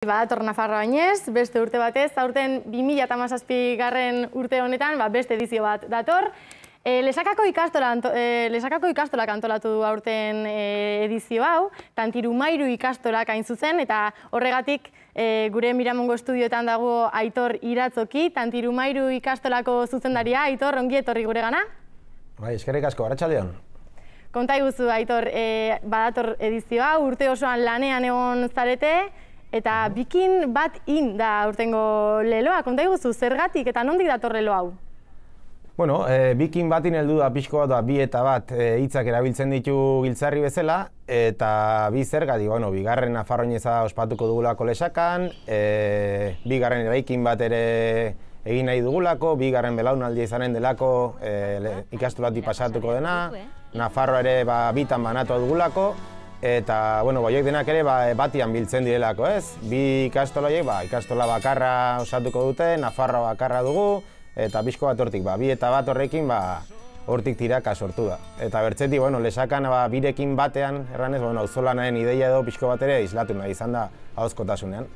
Badator Nafarroa Oinez, beste urte batez, aurten 2017 urte honetan beste edizio bat dator. Lesakako ikastolak antolatu du aurten edizio hau, Tantirumairu ikastolak hain zuzen, eta horregatik gure Miramongo estudioetan dago Aitor Iratzoki, Tantirumairu ikastolako zuzendaria. Aitor, ongi etorri gure gana? Bai, eskerrik asko, arratsaldeon. Konta iguzu, Aitor, badator edizio hau, urte osoan lanean egon zarete, eta bikin bat in da aurtengo leloa. Konta iguzu, zergatik eta nondik dator lelo hau? Bueno, bikin batin heldu da pixko bat, bi eta bat hitzak erabiltzen ditu giltzarri bezala, eta bi zergatik, bigarren Nafarroa Oineza ospatuko dugulako Lesakan, bigarren eraikin bat ere egin nahi dugulako, bigarren belaunaldia izanen delako ikastolatik pasatuko dena, Nafarroa ere bitan banatu dugulako, eta, horiek denak ere batian biltzen direlako, ez? Bi ikastola horiek, ikastola bakarra osatuko dute, Nafarroa bakarra dugu, eta pixko bat hortik, bi eta bat horrekin, hortik tiraka sortu da. Eta bertzetik, Lesakan birekin batean, erranez, auzolanaren ideia edo pixko bat ere islatu nahi izan da ahozkotasunean.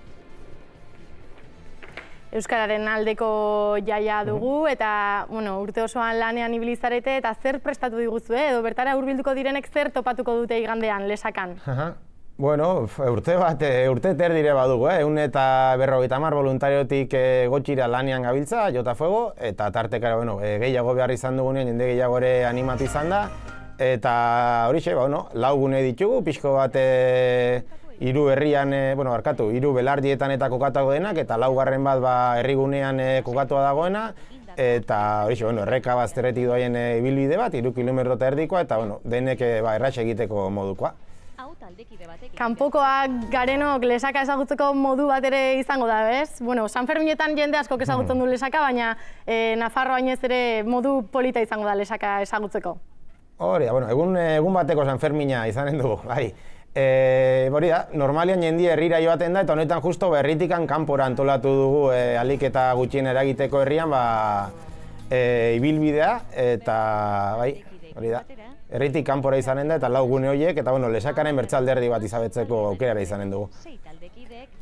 Euskararen aldeko jaia dugu, eta urte osoan lanean ibili zarete, eta zer prestatu diguzu, edo bertara hurbilduko direnek zer topatuko dute igandean Lesakan? Urte terdire badugu, 150 voluntariotik gotxira lanean gabiltza, jota fuego, eta tartekara gehiago behar izan dugunean, jende gehiago ere animatu izan da, eta horixe, lau gune ditugu, pixko bat hiru herrian, hiru belardietan eta kokatuko denak, eta laugarren bat herrigunean kokatua dagoena, eta horixe, erreka bazterretik doaien ibilbide bat, 3 kilometro eta erdikoa, eta denek erratxe egiteko modukoa. Kanpokoak garenok Lesaka ezagutzeko modu bat ere izango da, ez? San Ferminetan jende askok ezagutzen du Lesaka, baina Nafarroa Oinez ere modu polita izango da Lesaka ezagutzeko. Hori da, egun bateko San Fermina izanen dugu, bai. Hori da, normalian jendea herrira joaten da, eta honetan justo herritikan kanpora antolatu dugu alik eta gutxien eragiteko herrian ibilbidea, eta bai, hori da. Herritik kanpora izanen da, eta lau gune horiek, eta Lesakaren bertsalderdi bat izabetzeko aukerara izanen dugu.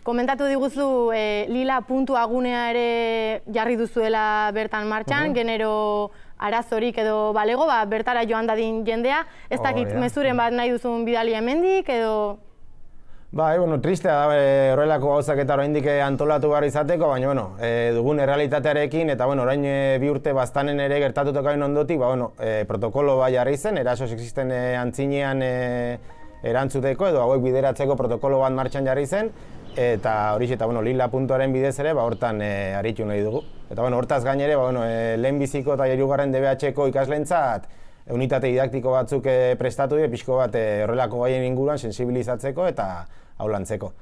Komentatu diguzu lila puntua gunea ere jarri duzuela bertan martxan, genero arazorik edo balego, bertara joan dadin jendea. Ez dakit mezuren bat nahi duzun bidali hemendik edo... Tristea da horrelako gauzak eta oraindik antolatu behar izateko, baina dugun errealitatearekin eta orain bi urte baztanen ere gertatutakoen ondotik protokolo jarri zen, eraso sexisten antzinean erantzuteko edo hauek bideratzeko protokolo bat martxan jarri zen, eta horixe eta lila puntuaren bidez ere hortan aritu nahi dugu. Eta hortaz gainere lehenbiziko eta hirugarren DBH-ko ikaslentzat unitate didaktiko batzuk prestatu dira, pixko bat horrelako gaien inguruan sensibilizatzeko eta aulantzeko.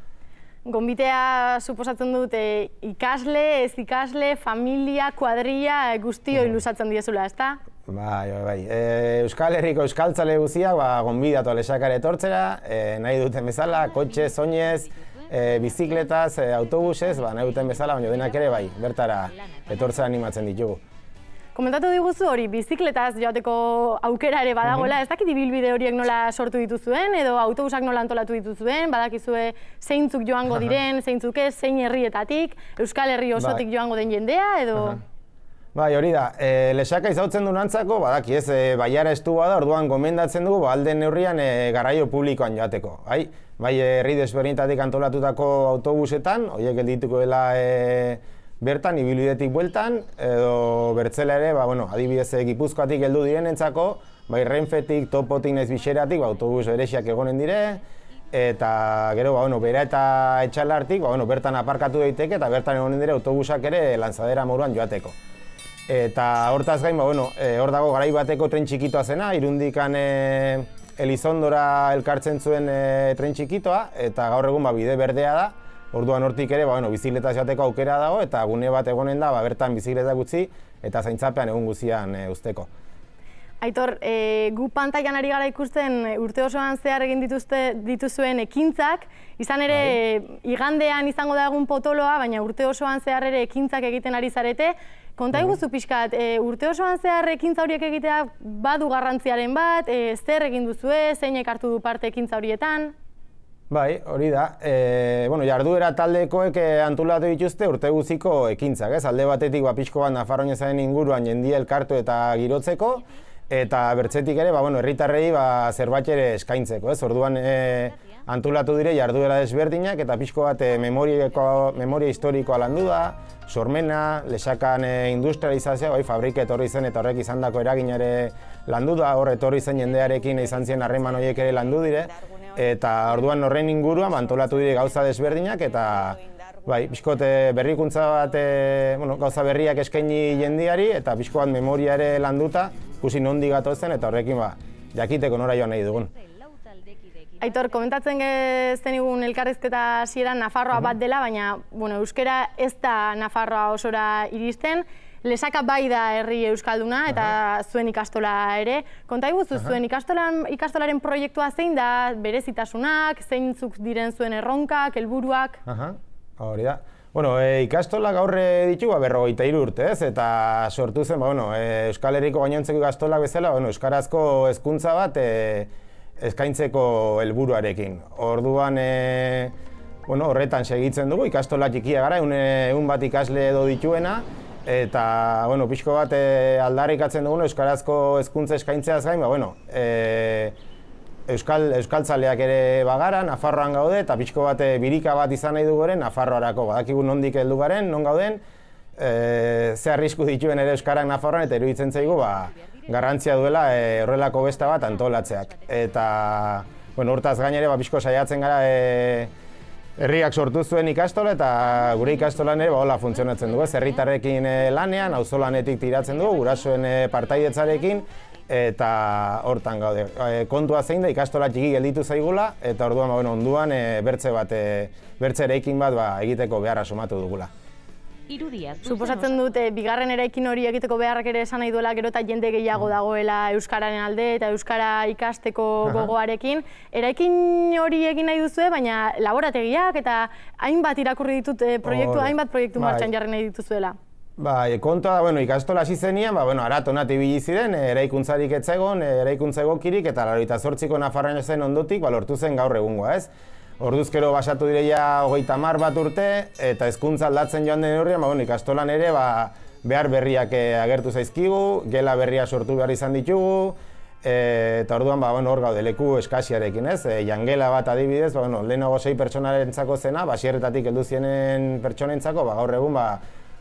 Gonbitea suposatzen dut ikasle, ez ikasle, familia, kuadrilla, guztio ilusatzen diezula, ezta? Bai. Euskal Herriko euskaltzale guztiak gonbidatu Lesakara etortzera, nahi duten bezala, kotxe, soinez, bizikletaz, autobusez, nahi duten bezala, baina denak ere bai, bertara etortzera animatzen ditugu. Komentatu diguzu hori, bizikletaz joateko aukera ere badagoela, ez dakit ibilbide horiek nola sortu dituzuen, edo autobusak nola antolatu dituzuen, badakizue zeintzuk joango diren, zeintzuk ez, zein herrietatik, Euskal Herri osotik joango den jendea, edo... Bai, hori da, Lesaka izautzen duen antzako, badaki ez, baiara estu bada, orduan gomendatzen dugu, alden neurrian garraio publikoan joateko. Bai, herri desberdinetatik antolatutako autobusetan, horiek geldituko dela bertan, ibilbidetik bueltan, edo bertzela ere, adibidez Gipuzkoatik heldu direnentzako, bai Renfetik, Topotik, naiz Bixeratik, autobus bereziak egonen dire, eta gero, bera eta Etxalartik, bertan aparkatu daiteke, eta bertan egonen dire autobusak ere lanzadera moduan joateko. Eta hortaz gain, hor dago garai bateko tren txikitoa zena, Irundikan Elizondora elkartzen zuen tren txikitoa, eta gaur egun bide berdea da. Orduan hortik ere, bizikletaz joateko aukera dago, eta gune bat egonen da, bertan bizikletak gutxi, eta zaintzapean egun guztian usteko. Aitor, gu pantailan ari gara ikusten urte osoan zehar egin dituzuen ekintzak, izan ere igandean izango da egun potoloa, baina urte osoan zehar ere ekintzak egiten ari zarete. Konta iguzu pixkat, urte osoan zehar ekintza horiek egitea badu garrantziaren bat, zer egin duzue, zeinek hartu du parte ekintza horietan? Bai, hori da. Jarduera taldekoek antolatu dituzte urte guztiko ekintzak, ez? Alde batetik pixko bat Nafarroinezaren inguruan jendia elkartu eta girotzeko, eta bertzetik ere, herritarrei zerbait ere eskaintzeko, ez? Orduan antolatu dire jarduera desberdinak eta pixko bat memoria historikoa landu da, sormena, Lesakan industrializazioa, fabrika etorri zen eta horrek izandako eraginare landu da, hor etorri zen jendearekin izan ziren harreman horiek ere landu dire, eta orduan horren inguruan antolatu dire gauza desberdinak eta pixkot berrikuntza bat, gauza berriak eskaini jendiari eta pixko bat memoria ere landuta, ikusi nondik gatozen eta horrekin jakiteko nora joan nahi dugun. Aitor, komentatzen zenigun elkarrizketa hasieran Nafarroa bat dela, baina euskara ez da Nafarroa osora iristen. Lesaka bai da herri euskalduna eta zuen ikastola ere. Konta iguzu, zuen ikastolaren proiektua zein da, berezitasunak, zeintzuk diren zuen erronkak, helburuak? Hori da. Ikastola gaur ditugu 53 urte, ez? Eta sortu zen, Euskal Herriko gainontzeko ikastolak bezala, euskarazko hezkuntza bat eskaintzeko helburuarekin. Orduan, horretan segitzen dugu, ikastola txikia gara, egun bat ikasle edo dituena, eta, pixko bat aldarrikatzen dugu euskarazko hezkuntza eskaintzeaz gain, euskaltzaleak ere bagara, Nafarroan gaude, eta pixko bat birika bat izan nahi dugu ere Nafarroarako. Badakigu nondik heldu garen, non gauden, ze arrisku dituen ere euskarak Nafarroan, eta iruditzen zaigu, garrantzia duela horrelako besta bat antolatzeak. Eta, hortaz gainere, pixko saiatzen gara herriak sortu zuen ikastola eta gure ikastolan ere hola funtzionatzen dugu. Herritarrekin lanean, auzolanetik tiratzen dugu, gurasoen partaidetzarekin, eta hortan gaude. Kontua zein da ikastola txiki gelditu zaigula, eta orduan onduan bertze eraikin bat egiteko beharra sumatu dugula. Suposatzen dut, bigarren eraikin hori egiteko beharrak ere esan nahi duela gero eta jende gehiago dagoela euskararen alde eta euskara ikasteko gogoarekin. Eraikin hori egin nahi duzue, baina laborategiak eta hainbat irakurri ditut hainbat proiektu martxan jarri nahi dituzuela. Kontua da, ikastola hasi zenean, aratonat ibili ziren, eraikuntzarik ez zegoen, eraikuntza egokirik eta 88ko Nafarroainesen ondotik lortu zen gaur egungoa, ez? Orduzkero basatu direia 30 bat urte eta hezkuntza aldatzen joan den neurrian, ikastolan ere behar berriak agertu zaizkigu, gela berria sortu behar izan ditugu, eta orduan hor gaude leku eskasiarekin, ez? Jangela bat adibidez, lehenago 6 pertsonarentzako zena, basierretatik heldu zienen pertsonentzako, gaur egun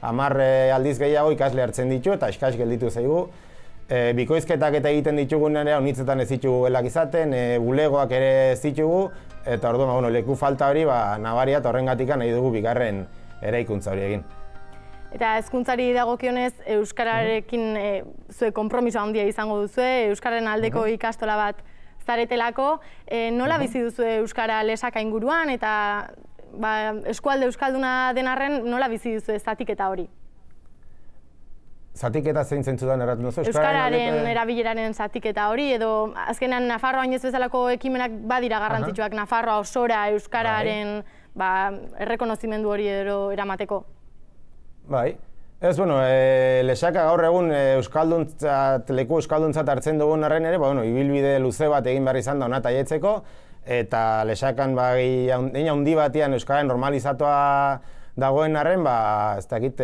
10 aldiz gehiago ikasle hartzen ditu eta eskas gelditu zaigu. Bikoizketak eta egiten ditugunean unitzetan ez ditugu gelak izaten, bulegoak ere ez ditugu, eta orduan leku falta hori nabaria eta horrengatik nahi dugu bigarren eraikuntza hori egin. Eta hezkuntzari dagokionez euskararekin zue konpromiso handia izango duzue, euskararen aldeko ikastola bat zaretelako, nola bizi duzue euskara Lesaka inguruan eta eskualde euskalduna den arren nola bizi duzue zatiketa hori? Zatiketa zein zentzudan erraten duzu? Euskararen erabileraren zatiketa hori, edo azkenean Nafarroa ez bezalako ekimenak badira garrantzitsuak Nafarroa osora euskararen errekonozimendu hori eramateko. Bai. Ez, Lesaka gaur egun leku euskalduntzat hartzen dugun arren ere, ibilbide luze bat egin behar izan da hona taietzeko, eta Lesakan handi batean euskararen normalizatua dagoen arren, ez dakit,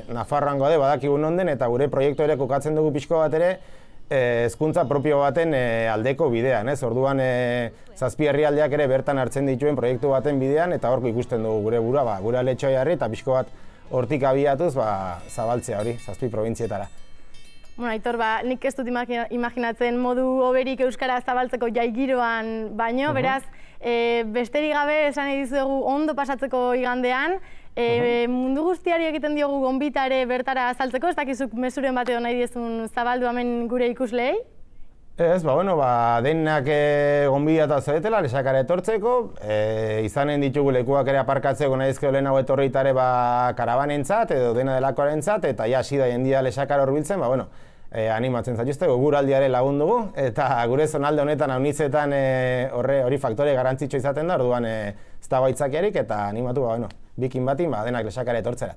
Nafarroan gaude badakigun onden, eta gure proiektu ere kokatzen dugu pixko bat ere, hezkuntza propio baten aldeko bidean, ez? Orduan, 7 herrialdeak ere bertan hartzen dituen proiektu baten bidean, eta horko ikusten dugu gure burua, gure aletxoa jarri, eta pixko bat hortik abiatuz, zabaltzea hori, 7 probintzietara. Aitor, nik ez dut imaginatzen modu hoberik euskara zabaltzeko jai giroan baino, beraz, besterik gabe esan dizuegu ondo pasatzeko igandean, mundu guztiari egiten diogu gonbitare bertara azaltzeko, ez dakizuk mezuren bat edo nahi diezun zabaldu hemen gure ikuslei? Ez, denak gonbidatu zaretela, Lesakara etortzeko, izanen ditugu lekuak ere aparkatzeko nahi ezkeo lehenago etorritare karabanentzat edo dena delakoarentzat, eta hasi da jendia Lesakara horbiltzen, animatzen zaituzteko, guraldiare lagundugu, eta gure zonalde honetan haunitzetan hori faktore garrantzitsua izaten da, orduan ez dago aitzakiarik, eta animatu bikin batin denak Lesakara etortzerat.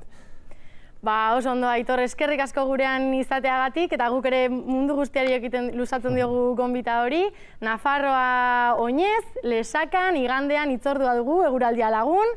Oso ondo, Aitor, eskerrik asko gurean izateagatik, eta guk ere mundu guztiari egiten luzatzen diogu gonbita hori. Nafarroa oinez, Lesakan, igandean hitzordua dugu, eguraldia lagun.